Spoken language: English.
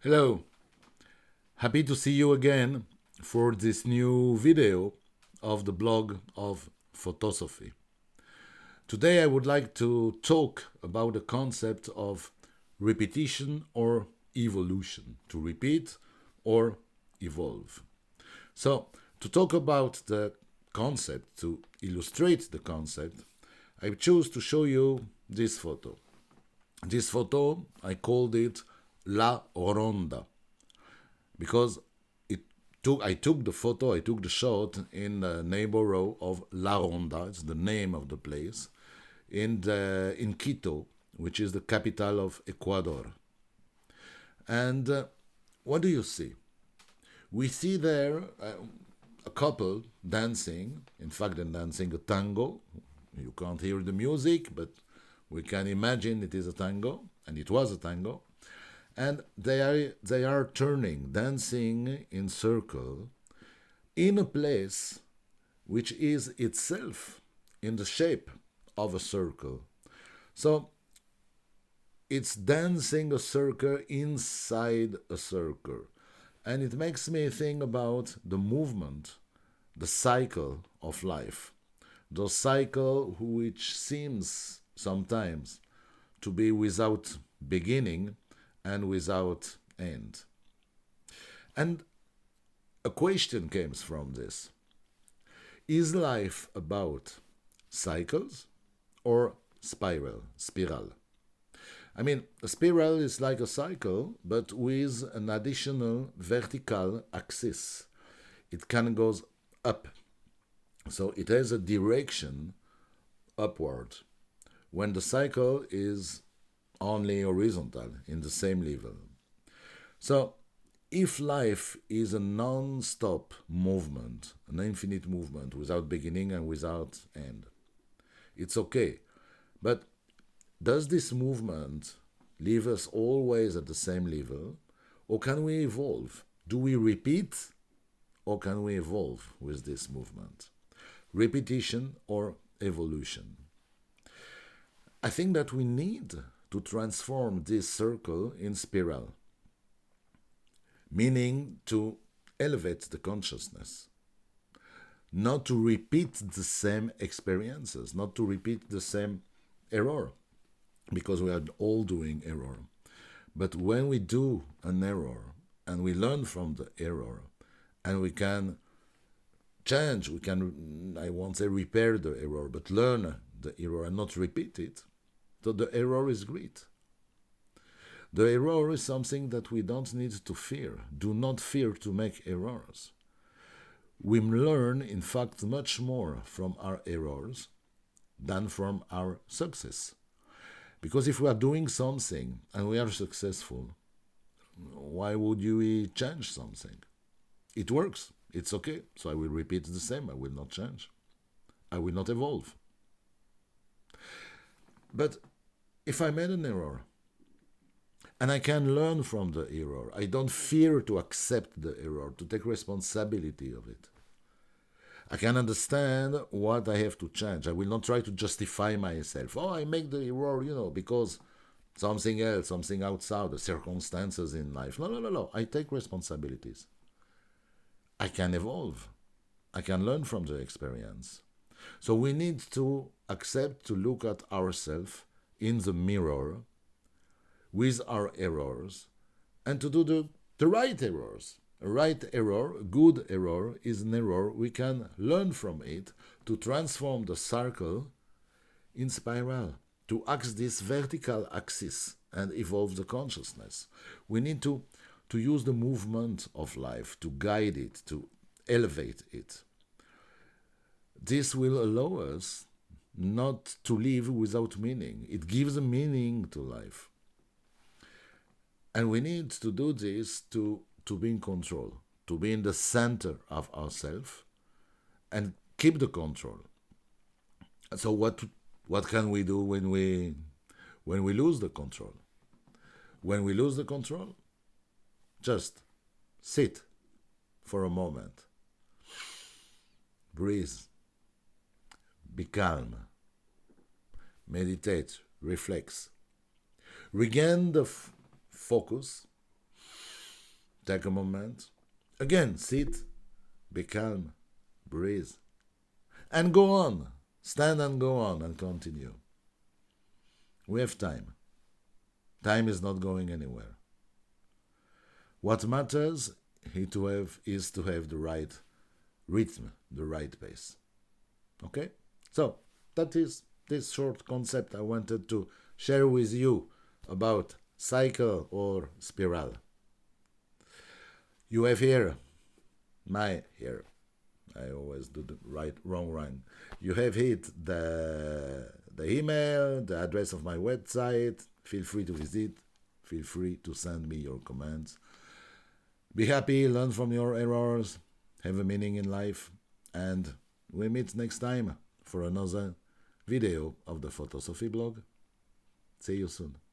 Hello, happy to see you again for this new video of the blog of Photosophy. Today I would like to talk about the concept of repetition or evolution, to repeat or evolve. So, to talk about the concept, to illustrate the concept, I choose to show you this photo. This photo, I called it La Ronda, because I took the photo, I took the shot in the neighborhood of La Ronda, it's the name of the place, in Quito, which is the capital of Ecuador. And what do you see? We see there a couple dancing, in fact, they're dancing a tango. You can't hear the music, but we can imagine it is a tango, and it was a tango. And they are turning, dancing in circle in a place which is itself in the shape of a circle. So it's dancing a circle inside a circle. And it makes me think about the movement, the cycle of life. The cycle which seems sometimes to be without beginning and without end. And a question comes from this. Is life about cycles or spiral? I mean, a spiral is like a cycle, but with an additional vertical axis. It kind of goes up. So it has a direction upward, when the cycle is only horizontal, in the same level. So if life is a non-stop movement, an infinite movement without beginning and without end, it's okay. But does this movement leave us always at the same level, or can we evolve? Do we repeat, or can we evolve with this movement? Repetition or evolution? I think that we need to transform this circle in spiral, meaning to elevate the consciousness, not to repeat the same experiences, not to repeat the same error, because we are all doing error. But when we do an error and we learn from the error and we can change, we can, I won't say repair the error, but learn the error and not repeat it, so the error is great. The error is something that we don't need to fear. Do not fear to make errors. We learn, in fact, much more from our errors than from our success. Because if we are doing something and we are successful, why would you change something? It works. It's okay. So I will repeat the same. I will not change. I will not evolve. But if I made an error, and I can learn from the error, I don't fear to accept the error, to take responsibility of it. I can understand what I have to change. I will not try to justify myself. Oh, I make the error, because something else, something outside, the circumstances in life. No, no, no, no. I take responsibilities. I can evolve. I can learn from the experience. So we need to accept to look at ourselves in the mirror with our errors and to do the right errors. A right error, a good error, is an error we can learn from it to transform the circle in spiral, to act this vertical axis and evolve the consciousness. We need to use the movement of life to guide it, to elevate it. This will allow us not to live without meaning. It gives a meaning to life. And we need to do this to be in control, to be in the center of ourselves and keep the control. So what can we do when we lose the control? When we lose the control, just sit for a moment. Breathe. Be calm. Meditate. Reflect. Regain the focus Take a moment. Again, sit, be calm, breathe, and go on. Stand and go on and continue. We have time. Time is not going anywhere. What matters is to have the right rhythm, the right pace. Okay? So, that is this short concept I wanted to share with you about cycle or spiral. You have here, I always do the wrong. You have hit the email, the address of my website. Feel free to visit. Feel free to send me your comments. Be happy, learn from your errors, have a meaning in life, and we meet next time for another video of the Photosophy blog. See you soon.